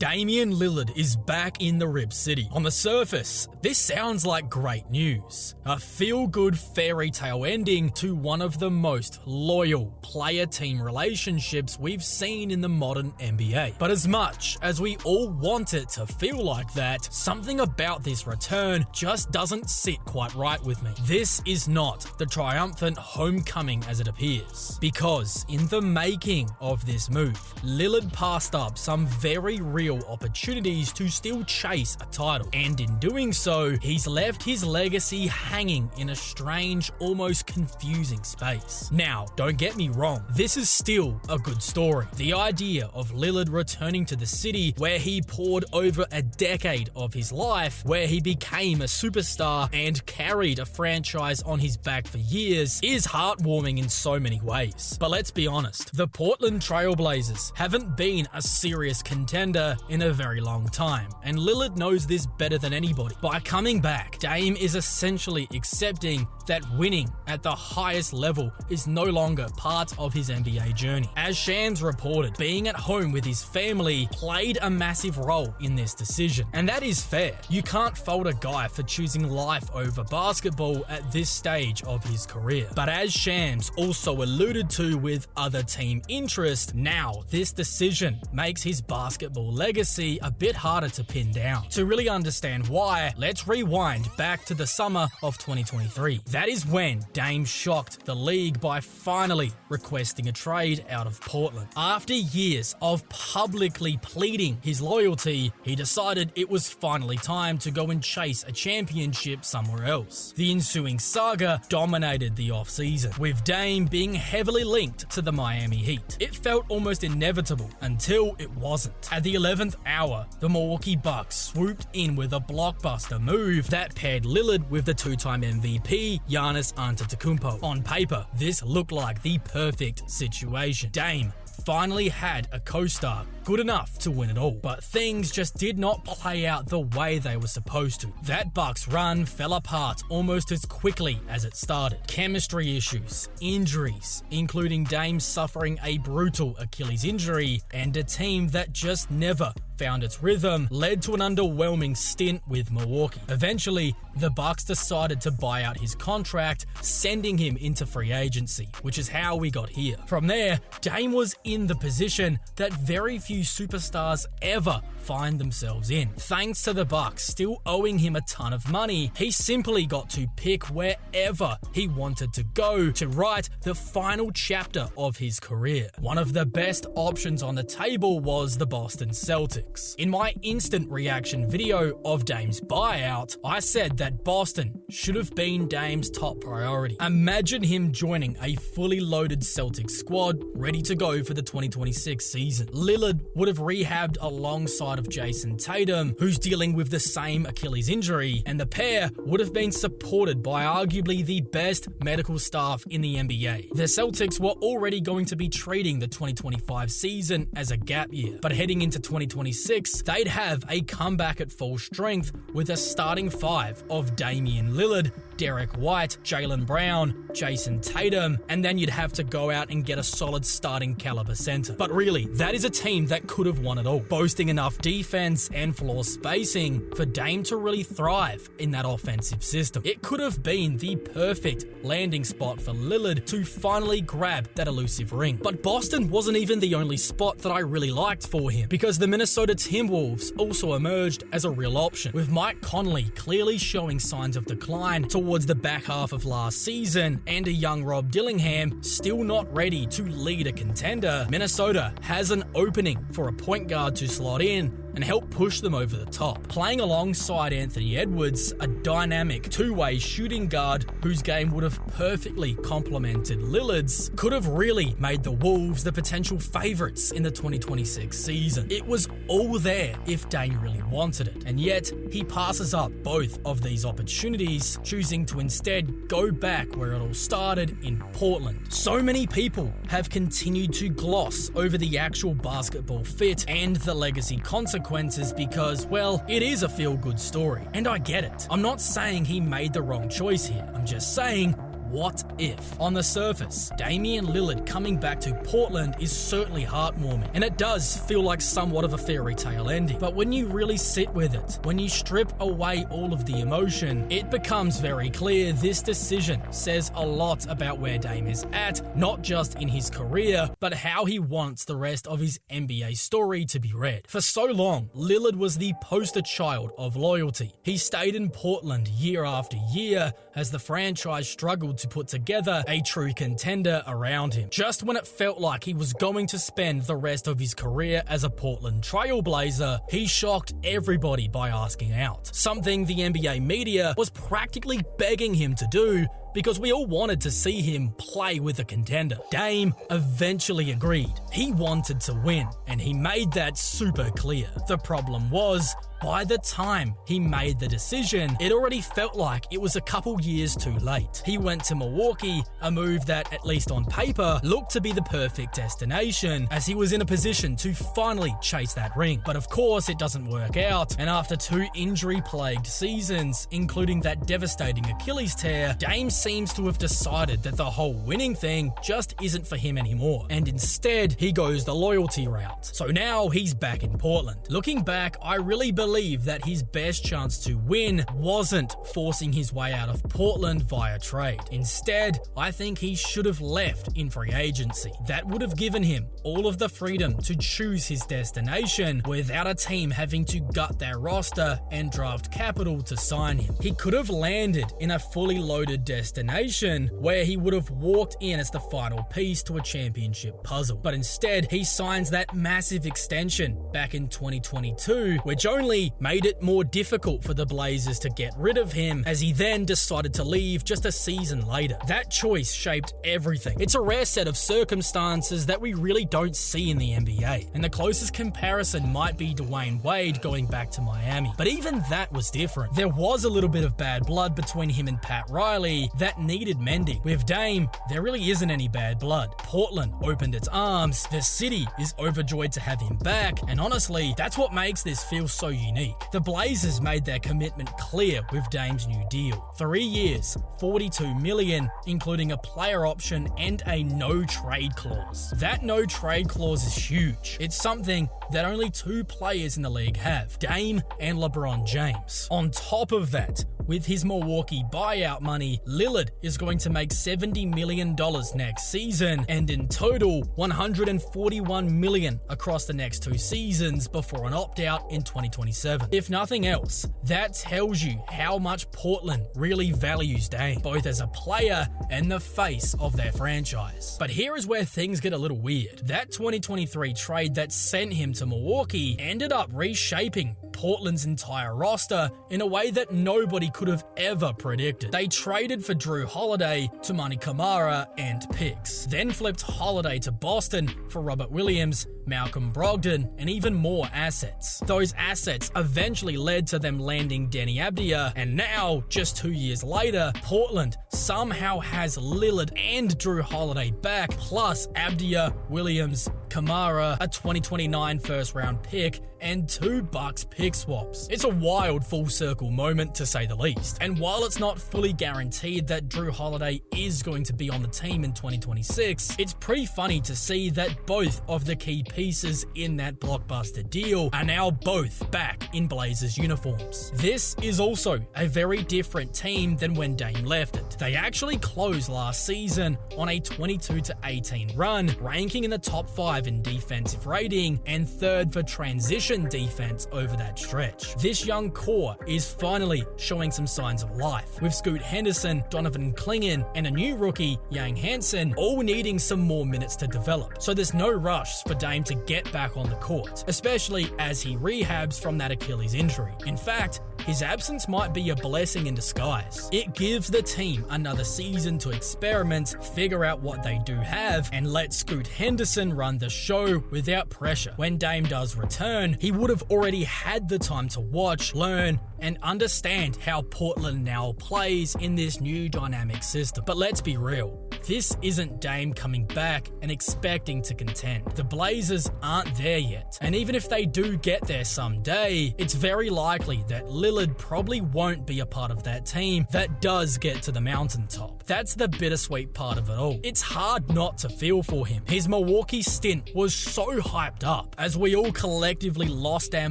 Damian Lillard is back in the Rip City. On the surface, this sounds like great news. A feel-good fairy tale ending to one of the most loyal player-team relationships we've seen in the modern NBA. But as much as we all want it to feel like that, something about this return just doesn't sit quite right with me. This is not the triumphant homecoming as it appears. Because in the making of this move, Lillard passed up some very real opportunities to still chase a title, and in doing so, he's left his legacy hanging in a strange, almost confusing space. Now, don't get me wrong, this is still a good story. The idea of Lillard returning to the city where he poured over a decade of his life, where he became a superstar and carried a franchise on his back for years, is heartwarming in so many ways. But let's be honest, the Portland Trail Blazers haven't been a serious contender in a very long time, and Lillard knows this better than anybody. By coming back, Dame is essentially accepting that winning at the highest level is no longer part of his NBA journey. As Shams reported, being at home with his family played a massive role in this decision, and that is fair. You can't fault a guy for choosing life over basketball at this stage of his career. But as Shams also alluded to with other team interest, now this decision makes his basketball legacy a bit harder to pin down. To really understand why, let's rewind back to the summer of 2023. That is when Dame shocked the league by finally requesting a trade out of Portland. After years of publicly pleading his loyalty, he decided it was finally time to go and chase a championship somewhere else. The ensuing saga dominated the offseason, with Dame being heavily linked to the Miami Heat. It felt almost inevitable until it wasn't. At the 11th hour, the Milwaukee Bucks swooped in with a blockbuster move that paired Lillard with the two-time MVP Giannis Antetokounmpo. On paper, this looked like the perfect situation. Dame finally had a co-star good enough to win it all, but things just did not play out the way they were supposed to. That Bucks run fell apart almost as quickly as it started. Chemistry issues, injuries, including Dame suffering a brutal Achilles injury, and a team that just never found its rhythm led to an underwhelming stint with Milwaukee. Eventually, the Bucks decided to buy out his contract, sending him into free agency, which is how we got here. From there, Dame was in the position that very few superstars ever find themselves in. Thanks to the Bucks still owing him a ton of money, he simply got to pick wherever he wanted to go to write the final chapter of his career. One of the best options on the table was the Boston Celtics. In my instant reaction video of Dame's buyout, I said that Boston should have been Dame's top priority. Imagine him joining a fully loaded Celtics squad ready to go for the 2026 season. Lillard would have rehabbed alongside of Jason Tatum, who's dealing with the same Achilles injury, and the pair would have been supported by arguably the best medical staff in the NBA. The Celtics were already going to be treating the 2025 season as a gap year, but heading into 2026, they'd have a comeback at full strength with a starting five of Damian Lillard, Derek White, Jaylen Brown, Jason Tatum, and then you'd have to go out and get a solid starting caliber center. But really, that is a team that could have won it all, boasting enough defense and floor spacing for Dame to really thrive in that offensive system. It could have been the perfect landing spot for Lillard to finally grab that elusive ring. But Boston wasn't even the only spot that I really liked for him, because the Minnesota Timberwolves also emerged as a real option, with Mike Conley clearly showing signs of decline towards the back half of last season, and a young Rob Dillingham still not ready to lead a contender. Minnesota has an opening for a point guard to slot in and help push them over the top. Playing alongside Anthony Edwards, a dynamic two-way shooting guard whose game would have perfectly complemented Lillard's, could have really made the Wolves the potential favorites in the 2026 season. It was all there if Dame really wanted it, and yet he passes up both of these opportunities, choosing to instead go back where it all started in Portland. So many people have continued to gloss over the actual basketball fit and the legacy consequences because, well, it is a feel-good story, and I get it. I'm not saying he made the wrong choice here. I'm just saying what if? On the surface, Damian Lillard coming back to Portland is certainly heartwarming, and it does feel like somewhat of a fairy tale ending. But when you really sit with it, when you strip away all of the emotion, it becomes very clear this decision says a lot about where Dame is at, not just in his career, but how he wants the rest of his NBA story to be read. For so long, Lillard was the poster child of loyalty. He stayed in Portland year after year as the franchise struggled to put together a true contender around him. Just when it felt like he was going to spend the rest of his career as a Portland trailblazer, he shocked everybody by asking out. Something the NBA media was practically begging him to do because we all wanted to see him play with a contender. Dame eventually agreed. He wanted to win, and he made that super clear. The problem was, by the time he made the decision, it already felt like it was a couple years too late. He went to Milwaukee, a move that, at least on paper, looked to be the perfect destination, as he was in a position to finally chase that ring. But of course, it doesn't work out, and after 2 injury-plagued seasons, including that devastating Achilles tear, Dame seems to have decided that the whole winning thing just isn't for him anymore, and instead, he goes the loyalty route. So now he's back in Portland. Looking back, I really believe that his best chance to win wasn't forcing his way out of Portland via trade. Instead, I think he should have left in free agency. That would have given him all of the freedom to choose his destination without a team having to gut their roster and draft capital to sign him. He could have landed in a fully loaded destination where he would have walked in as the final piece to a championship puzzle. But instead, he signs that massive extension back in 2022, which only made it more difficult for the Blazers to get rid of him, as he then decided to leave just a season later. That choice shaped everything. It's a rare set of circumstances that we really don't see in the NBA, and the closest comparison might be Dwayne Wade going back to Miami. But even that was different. There was a little bit of bad blood between him and Pat Riley that needed mending. With Dame, there really isn't any bad blood. Portland opened its arms, the city is overjoyed to have him back, and honestly, that's what makes this feel so unique. The Blazers made their commitment clear with Dame's new deal. 3 years, $42 million, including a player option and a no-trade clause. That no-trade clause is huge. It's something that only 2 players in the league have, Dame and LeBron James. On top of that, with his Milwaukee buyout money, Lillard is going to make $70 million next season, and in total, $141 million across the next 2 seasons before an opt-out in 2027. If nothing else, that tells you how much Portland really values Dame, both as a player and the face of their franchise. But here is where things get a little weird. That 2023 trade that sent him to Milwaukee ended up reshaping Portland's entire roster in a way that nobody could have ever predicted. They traded for Drew Holiday, Toumani Camara, and picks. Then flipped Holiday to Boston for Robert Williams, Malcolm Brogdon, and even more assets. Those assets eventually led to them landing Denny Abdia, and now, just 2 years later, Portland somehow has Lillard and Drew Holiday back, plus Abdia, Williams, Camara, a 2029 first-round pick, and 2 Bucks pick swaps. It's a wild full-circle moment, to say the least. And while it's not fully guaranteed that Drew Holiday is going to be on the team in 2026, it's pretty funny to see that both of the key pieces in that blockbuster deal are now both back in Blazers uniforms. This is also a very different team than when Dame left it. They actually closed last season on a 22-18 run, ranking in the top 5 in defensive rating and 3rd for transition defense over that stretch. This young core is finally showing some signs of life, with Scoot Henderson, Donovan Clingan, and a new rookie, Yang Hansen, all needing some more minutes to develop. So there's no rush for Dame to get back on the court, especially as he rehabs from that Achilles injury. In fact, his absence might be a blessing in disguise. It gives the team another season to experiment, figure out what they do have, and let Scoot Henderson run the show without pressure. When Dame does return, he would have already had the time to watch, learn, and understand how Portland now plays in this new dynamic system. But let's be real, This isn't Dame coming back and expecting to contend. The Blazers aren't there yet, and even if they do get there someday, it's very likely that Lillard probably won't be a part of that team that does get to the mountaintop. That's the bittersweet part of it all. It's hard not to feel for him. His Milwaukee stint was so hyped up, as we all collectively lost our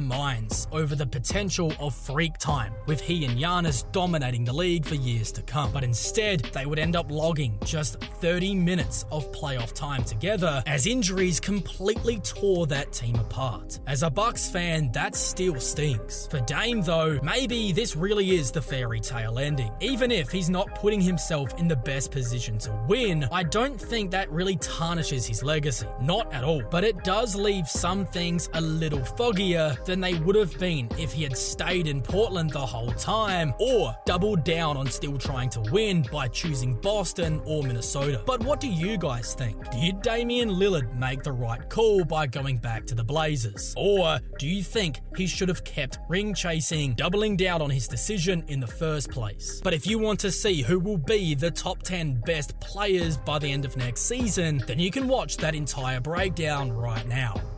minds over the potential of freak time, with he and Giannis dominating the league for years to come. But instead, they would end up logging just 30 minutes of playoff time together, as injuries completely tore that team apart. As a Bucks fan, that still stings. For Dame though, maybe this really is the fairy tale ending. Even if he's not putting himself in the best position to win, I don't think that really tarnishes his legacy. Not at all. But it does leave some things a little foggier than they would have been if he had stayed in Portland the whole time, or doubled down on still trying to win by choosing Boston or Minnesota. But what do you guys think? Did Damian Lillard make the right call by going back to the Blazers? Or do you think he should have kept ring chasing, doubling down on his decision in the first place? But if you want to see who will be the top 10 best players by the end of next season, then you can watch that entire breakdown right now.